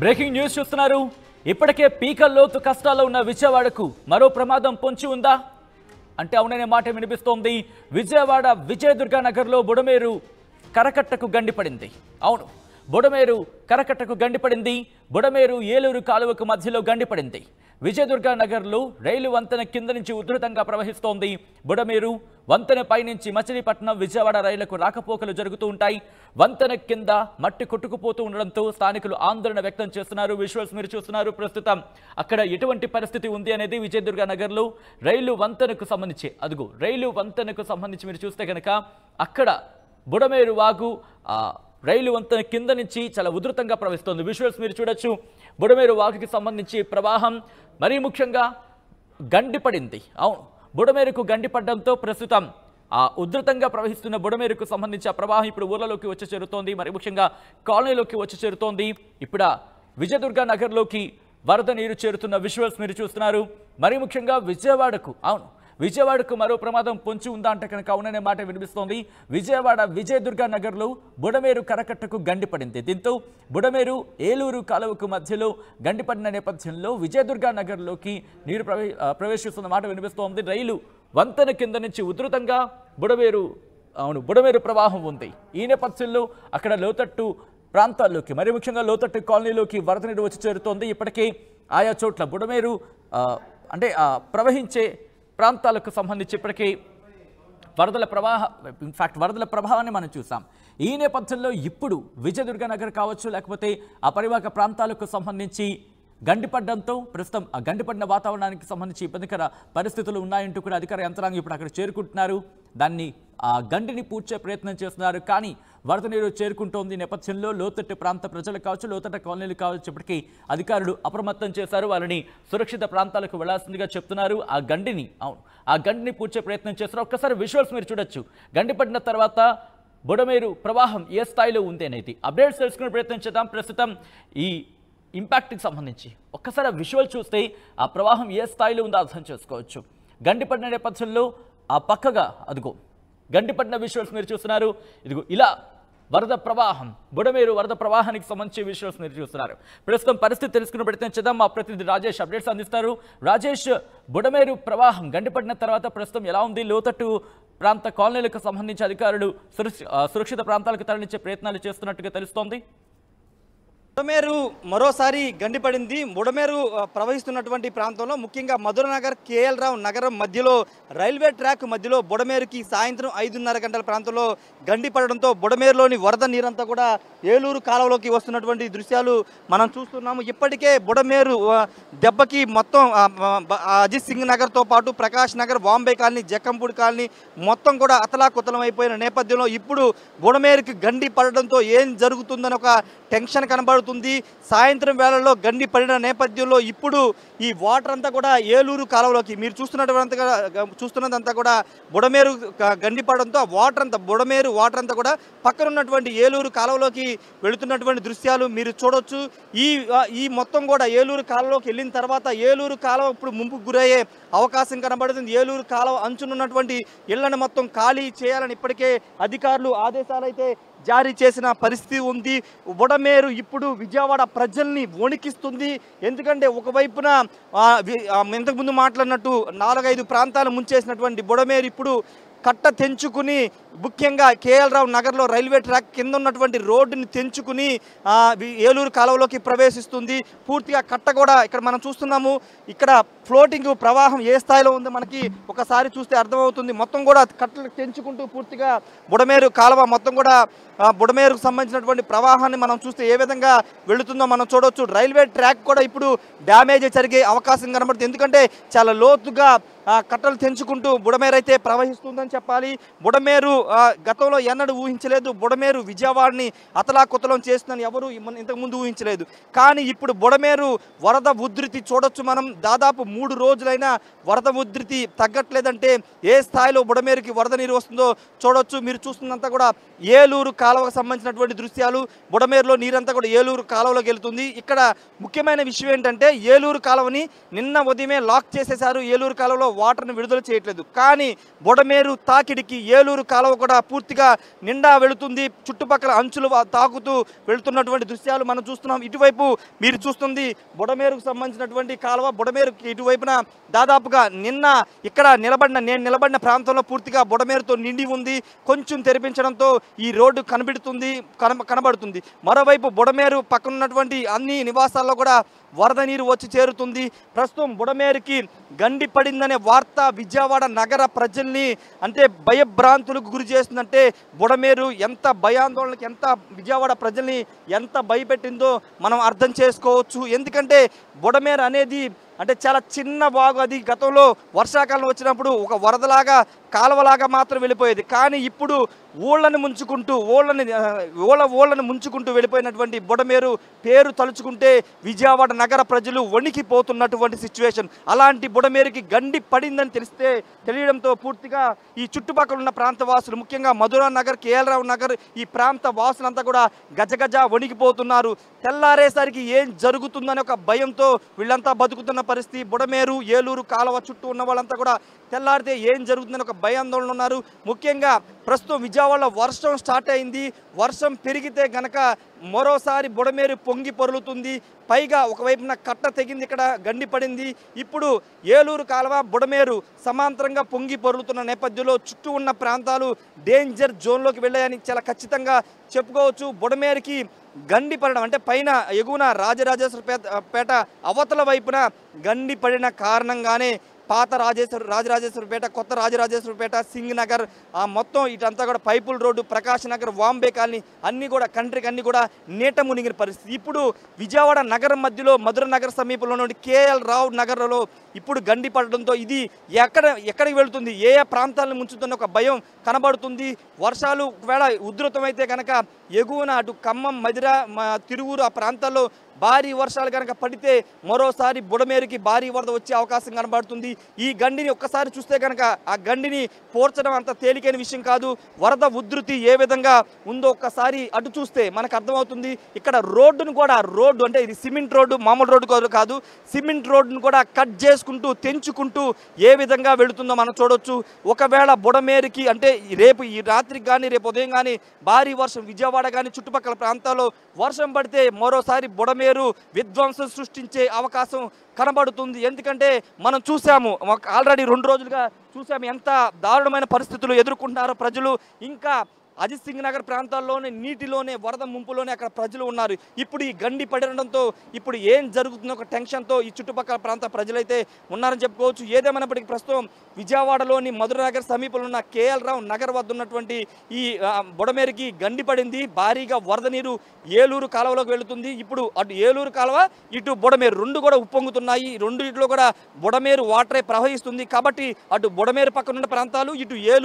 Breaking news చూస్తున్నారు. ఇప్పటికే పీకల్లోతు కష్టాల్లో ఉన్న విజయవాడకు మరో ప్రమాదం పొంచి ఉందా అంటే అవుననే మాట వినిపిస్తోంది. విజయవాడ విజయదుర్గ నగర్లో బుడమేరు కరకట్టకు గండిపడింది. అవును, బుడమేరు కరకట్టకు గండిపడింది. బుడమేరు ఏలూరు కాలువకు మధ్యలో గండిపడింది. విజయదుర్గ నగర్లో రైలు వంతెన కింద నుంచి ఉధృతంగా ప్రవహిస్తోంది. బుడమేరు వంతెన పైనుంచి మచిలీపట్నం విజయవాడ రైళ్లకు రాకపోకలు జరుగుతూ ఉంటాయి. వంతెన కింద మట్టి కొట్టుకుపోతూ ఉండడంతో స్థానికులు ఆందోళన వ్యక్తం చేస్తున్నారు. విజువల్స్ మీరు చూస్తున్నారు. ప్రస్తుతం అక్కడ ఎటువంటి పరిస్థితి ఉంది అనేది విజయదుర్గ నగర్లో రైలు వంతెనకు సంబంధించి రైలు వంతెనకు సంబంధించి మీరు చూస్తే కనుక అక్కడ బుడమేరు వాగు రైలు వంతెన కింద నుంచి చాలా ఉధృతంగా ప్రవహిస్తోంది. విజువల్స్ మీరు చూడొచ్చు. బుడమేరు వాగుకి సంబంధించి ప్రవాహం మరీ ముఖ్యంగా గండిపడింది. అవును, బుడమేరుకు గండిపడడంతో ప్రస్తుతం ఉధృతంగా ప్రవహిస్తున్న బుడమేరుకు సంబంధించి ఆ ప్రవాహం ఇప్పుడు ఊర్లలోకి వచ్చి చేరుతోంది. మరి ముఖ్యంగా కాలనీలోకి వచ్చి చేరుతోంది. ఇప్పుడు విజయదుర్గ నగర్లోకి వరద నీరు చేరుతున్న విజువల్స్ మీరు చూస్తున్నారు. మరి ముఖ్యంగా విజయవాడకు మరో ప్రమాదం పొంచి ఉందా అంటే కనుక అవుననే మాట వినిపిస్తోంది. విజయవాడ విజయదుర్గ నగర్లో బుడమేరు కరకట్టకు గండిపడింది. దీంతో బుడమేరు ఏలూరు కాలువకు మధ్యలో గండిపడిన నేపథ్యంలో విజయదుర్గ నగర్లోకి నీరు ప్రవేశిస్తున్న మాట వినిపిస్తోంది. రైలు వంతెన కింద నుంచి ఉధృతంగా బుడమేరు ప్రవాహం ఉంది. ఈ నేపథ్యంలో అక్కడ లోతట్టు ప్రాంతాల్లోకి మరి ముఖ్యంగా లోతట్టు కాలనీలోకి వరద నీరు వచ్చి చేరుతోంది. ఇప్పటికే ఆయా చోట్ల బుడమేరు ప్రవహించే ప్రాంతాలకు సంబంధించి ఇప్పటికీ వరదల ప్రభావాన్ని మనం చూసాం. ఈ నేపథ్యంలో ఇప్పుడు విజయదుర్గ నగర్ కావచ్చు, లేకపోతే ఆ పరివాహక ప్రాంతాలకు సంబంధించి గండిపడడంతో ప్రస్తుతం ఆ గండిపడిన వాతావరణానికి సంబంధించి ఇబ్బందికర పరిస్థితులు ఉన్నాయంటూ కూడా అధికార యంత్రాంగం ఇప్పుడు అక్కడ చేరుకుంటున్నారు. దాన్ని ఆ గండిని పూడ్చే ప్రయత్నం చేస్తున్నారు. కానీ వరద నీరు చేరుకుంటోంది నేపథ్యంలో లోతట్టు ప్రాంత ప్రజలు కావచ్చు, లోతట్టు కాలనీలు కావచ్చు, ఇప్పటికీ అధికారులు అప్రమత్తం చేశారు. వాళ్ళని సురక్షిత ప్రాంతాలకు వెళ్లాల్సిందిగా చెప్తున్నారు. ఆ గండిని పూడ్చే ప్రయత్నం చేస్తున్నారు. ఒక్కసారి విజువల్స్ మీరు చూడొచ్చు. గండిపడిన తర్వాత బుడమేరు ప్రవాహం ఏ స్థాయిలో ఉంది అనేది అప్డేట్స్ తెలుసుకునే ప్రయత్నం చేద్దాం. ప్రస్తుతం ఈ ఇంపాక్ట్కి సంబంధించి ఒక్కసారి విజువల్ చూస్తే ఆ ప్రవాహం ఏ స్థాయిలో ఉందో అర్థం చేసుకోవచ్చు. గండిపడిన నేపథ్యంలో ఆ పక్కగా గండిపడిన విజువల్స్ మీరు చూస్తున్నారు. ఇలా వరద ప్రవాహం బుడమేరు వరద ప్రవాహానికి సంబంధించి విజువల్స్ మీరు చూస్తున్నారు. ప్రస్తుతం పరిస్థితి తెలుసుకునే ప్రయత్నం చేద్దాం. మా ప్రతినిధి రాజేష్ అప్డేట్స్ అందిస్తారు. రాజేష్, బుడమేరు ప్రవాహం గండిపడిన తర్వాత ప్రస్తుతం ఎలా ఉంది? లోతట్టు ప్రాంత కాలనీలకు సంబంధించి అధికారులు సురక్షిత ప్రాంతాలకు తరలించే ప్రయత్నాలు చేస్తున్నట్టుగా తెలుస్తోంది. బుడమేరు మరోసారి గండిపడింది. బుడమేరు ప్రవహిస్తున్నటువంటి ప్రాంతంలో ముఖ్యంగా మధురనగర్ కేఎల్ రావు నగరం మధ్యలో రైల్వే ట్రాక్ మధ్యలో బుడమేరుకి సాయంత్రం 5:30 గంటల ప్రాంతంలో గండిపడడంతో బుడమేరులోని వరద నీరంతా కూడా ఏలూరు కాలువలోకి వస్తున్నటువంటి దృశ్యాలు మనం చూస్తున్నాము. ఇప్పటికే బుడమేరు దెబ్బకి మొత్తం అజిత్ సింగ్ నగర్తో పాటు ప్రకాష్ నగర్, బాంబే కాలనీ, జక్కంపూడి కాలనీ మొత్తం కూడా అతలాకుతలం అయిపోయిన నేపథ్యంలో ఇప్పుడు బుడమేరుకి గండి పడడంతో ఏం జరుగుతుందని ఒక టెన్షన్ కనబడుతుంది. సాయంత్రం వేళల్లో గండి పడిన నేపథ్యంలో ఇప్పుడు ఈ వాటర్ అంతా కూడా ఏలూరు కాలువలోకి మీరు చూస్తున్నదంతా కూడా బుడమేరు గండి పడడంతో బుడమేరు వాటర్ అంతా కూడా పక్కన ఉన్నటువంటి ఏలూరు కాలువలోకి వెళుతున్నటువంటి దృశ్యాలు మీరు చూడొచ్చు. ఈ మొత్తం కూడా ఏలూరు కాలువలోకి వెళ్ళిన తర్వాత ఏలూరు కాలువ ఇప్పుడు ముంపుకు గురయ్యే అవకాశం కనబడుతుంది. ఏలూరు కాలువ అంచునున్నటువంటి ఇళ్లను మొత్తం ఖాళీ చేయాలని ఇప్పటికే అధికారులు ఆదేశాలు అయితే జారీ చేసిన పరిస్థితి ఉంది. బుడమేరు ఇప్పుడు విజయవాడ ప్రజల్ని వణికిస్తుంది. ఎందుకంటే ఒకవైపున ఇంతకుముందు మాట్లాడినట్టు 4-5 ప్రాంతాలు ముంచేసినటువంటి బుడమేరు ఇప్పుడు కట్ట తెంచుకుని ముఖ్యంగా కేఎల్ రావు నగర్లో రైల్వే ట్రాక్ కింద ఉన్నటువంటి రోడ్డుని తెంచుకుని ఏలూరు కాలువలోకి ప్రవేశిస్తుంది. పూర్తిగా కట్ట కూడా ఇక్కడ మనం చూస్తున్నాము. ఇక్కడ ఫ్లోటింగ్ ప్రవాహం ఏ స్థాయిలో ఉందో మనకి ఒకసారి చూస్తే అర్థమవుతుంది. మొత్తం కూడా కట్టలు తెంచుకుంటూ పూర్తిగా బుడమేరు కాలువ మొత్తం కూడా బుడమేరుకు సంబంధించినటువంటి ప్రవాహాన్ని మనం చూస్తే ఏ విధంగా వెళుతుందో మనం చూడవచ్చు. రైల్వే ట్రాక్ కూడా ఇప్పుడు డ్యామేజ్ జరిగే అవకాశం కనబడుతుంది. ఎందుకంటే చాలా లోతుగా కట్టలు తెంచుకుంటూ బుడమేరు అయితే ప్రవహిస్తుందని చెప్పాలి. బుడమేరు గతంలో ఎన్నడూ ఊహించలేదు. బుడమేరు విజయవాడని అతలాకుతలం చేస్తుందని ఎవరు ఇంతకుముందు ఊహించలేదు. కానీ ఇప్పుడు బుడమేరు వరద ఉధృతి చూడొచ్చు. మనం దాదాపు 3 రోజులైనా వరద ఉధృతి తగ్గట్లేదంటే ఏ స్థాయిలో బుడమేరుకి వరద నీరు వస్తుందో చూడొచ్చు. మీరు చూస్తున్నంతా కూడా ఏలూరు కాలువకు సంబంధించినటువంటి దృశ్యాలు. బుడమేరులో నీరంతా కూడా ఏలూరు కాలువలోకి వెళ్తుంది. ఇక్కడ ముఖ్యమైన విషయం ఏంటంటే ఏలూరు కాలువని నిన్న ఉదయమే లాక్ చేసేశారు. ఏలూరు కాలువలో వాటర్ని విడుదల చేయట్లేదు. కానీ బుడమేరు తాకిడికి ఏలూరు కాలువ కూడా పూర్తిగా నిండా వెళుతుంది. చుట్టుపక్కల అంచులు తాకుతూ వెళుతున్నటువంటి దృశ్యాలు మనం చూస్తున్నాం. ఇటువైపు మీరు చూస్తుంది బుడమేరుకు సంబంధించినటువంటి కాలువ. బుడమేరుకి ఇటువైపున దాదాపుగా నిన్న ఇక్కడ నేను నిలబడిన ప్రాంతంలో పూర్తిగా బుడమేరుతో నిండి ఉంది. కొంచెం తెరిపించడంతో ఈ రోడ్డు కనబడుతుంది. మరోవైపు బుడమేరు పక్కన ఉన్నటువంటి అన్ని నివాసాల్లో కూడా వరద నీరు వచ్చి చేరుతుంది. ప్రస్తుతం బుడమేరుకి గండి పడిందనే వార్త విజయవాడ నగర ప్రజల్ని అంటే భయభ్రాంతులకు గురి చేస్తుందంటే బుడమేరు ఎంత భయాందోళనకి ఎంత విజయవాడ ప్రజల్ని ఎంత భయపెట్టిందో మనం అర్థం చేసుకోవచ్చు. ఎందుకంటే బుడమేరు అనేది అంటే చాలా చిన్న వాగు. అది గతంలో వర్షాకాలం వచ్చినప్పుడు ఒక వరదలాగా కాలువలాగా మాత్రం వెళ్ళిపోయేది. కానీ ఇప్పుడు ఊళ్ళని ముంచుకుంటూ వెళ్ళిపోయినటువంటి బుడమేరు పేరు తలుచుకుంటే విజయవాడ నగర ప్రజలు వణికిపోతున్నటువంటి సిచ్యువేషన్. అలాంటి బుడమేరుకి గండి పడిందని తెలియడంతో పూర్తిగా ఈ చుట్టుపక్కల ఉన్న ప్రాంత వాసులు ముఖ్యంగా మధురా నగర్, కేఎల్ రావు నగర్ ఈ ప్రాంత వాసులంతా కూడా గజగజ వణికిపోతున్నారు. తెల్లారేసరికి ఏం జరుగుతుందని ఒక భయంతో వీళ్ళంతా బతుకుతున్న పరిస్థితి. బుడమేరు ఏలూరు కాలువ చుట్టూ ఉన్న వాళ్ళంతా కూడా తెల్లారితే ఏం జరుగుతుందని ఒక భయాందోళన ఉన్నారు. ముఖ్యంగా ప్రస్తుతం విజయవాడలో వర్షం స్టార్ట్ అయింది. వర్షం పెరిగితే గనక మరోసారి బుడమేరు పొంగి పొరులుతుంది. పైగా ఒకవైపున కట్ట తెగింది, ఇక్కడ గండి పడింది. ఇప్పుడు ఏలూరు కాలువ బుడమేరు సమాంతరంగా పొంగి పొరులుతున్న నేపథ్యంలో చుట్టూ ఉన్న ప్రాంతాలు డేంజర్ జోన్లోకి వెళ్ళాయని చాలా ఖచ్చితంగా చెప్పుకోవచ్చు. బుడమేరుకి గండి పడడం అంటే పైన ఎగువన రాజరాజేశ్వరపేట అవతల వైపున గండి పడిన కారణంగానే పాత రాజరాజేశ్వరపేట, కొత్త రాజరాజేశ్వరపేట, సింగ్ నగర్ మొత్తం ఇటంతా కూడా పైపుల్ రోడ్డు, ప్రకాష్ నగర్, వాంబే కాలనీ అన్నీ కూడా కంట్రీకి అన్నీ కూడా నీట మునిగిన పరిస్థితి. ఇప్పుడు విజయవాడ నగరం మధ్యలో మధుర నగర్ సమీపంలో నుండి కేఎల్ రావు నగర్లో ఇప్పుడు గండి పడడంతో ఇది ఎక్కడికి వెళుతుంది, ఏ ప్రాంతాలను ముంచుతున్న ఒక భయం కనబడుతుంది. వర్షాలు ఒకవేళ ఉధృతమైతే కనుక ఎగువన అటు ఖమ్మం, మధిర, తిరువూరు ఆ ప్రాంతాల్లో భారీ వర్షాలు కనుక పడితే మరోసారి బుడమేరుకి భారీ వరద వచ్చే అవకాశం కనబడుతుంది. ఈ గండిని ఒక్కసారి చూస్తే కనుక ఆ గండిని పోర్చడం అంత తేలికైన విషయం కాదు. వరద ఉధృతి ఏ విధంగా ఉందో ఒక్కసారి అటు చూస్తే మనకు అర్థమవుతుంది. ఇక్కడ రోడ్డును కూడా అంటే ఇది సిమెంట్ రోడ్డు, మామూలు రోడ్డు కాదు, సిమెంట్ రోడ్డును కూడా కట్ చేసుకుంటూ తెంచుకుంటూ ఏ విధంగా వెళుతుందో మనం చూడొచ్చు. ఒకవేళ బుడమేరుకి అంటే రేపు ఈ రాత్రికి కానీ రేపు ఉదయం కానీ భారీ వర్షం విజయవాడ కానీ చుట్టుపక్కల ప్రాంతాల్లో వర్షం పడితే మరోసారి బుడమేరు విధ్వంసం సృష్టించే అవకాశం కనబడుతుంది. ఎందుకంటే మనం చూసాము, ఆల్రెడీ 2 రోజులుగా చూసాము ఎంత దారుణమైన పరిస్థితులు ఎదుర్కొంటున్నారో ప్రజలు. ఇంకా అజిత్ సింగ్ నగర్ ప్రాంతాల్లోనే నీటిలోనే వరద ముంపులోనే అక్కడ ప్రజలు ఉన్నారు. ఇప్పుడు ఈ గండి పడడంతో ఇప్పుడు ఏం జరుగుతుందో ఒక టెన్షన్తో ఈ చుట్టుపక్కల ప్రాంత ప్రజలైతే ఉన్నారని చెప్పుకోవచ్చు. ఏదేమైనప్పటికీ ప్రస్తుతం విజయవాడలోని మధుర నగర్ సమీపంలో ఉన్న కేఎల్ రావు నగర్ వద్ద ఉన్నటువంటి ఈ బుడమేరుకి గండి పడింది. భారీగా వరద నీరు ఏలూరు కాలువలోకి వెళుతుంది. ఇప్పుడు అటు ఏలూరు కాలువ ఇటు బుడమేరు రెండు కూడా ఉప్పొంగుతున్నాయి. రెండింటిలో కూడా బుడమేరు వాటరే ప్రవహిస్తుంది. కాబట్టి అటు బుడమేరు పక్కనున్న ప్రాంతాలు ఇటు ఏలూరు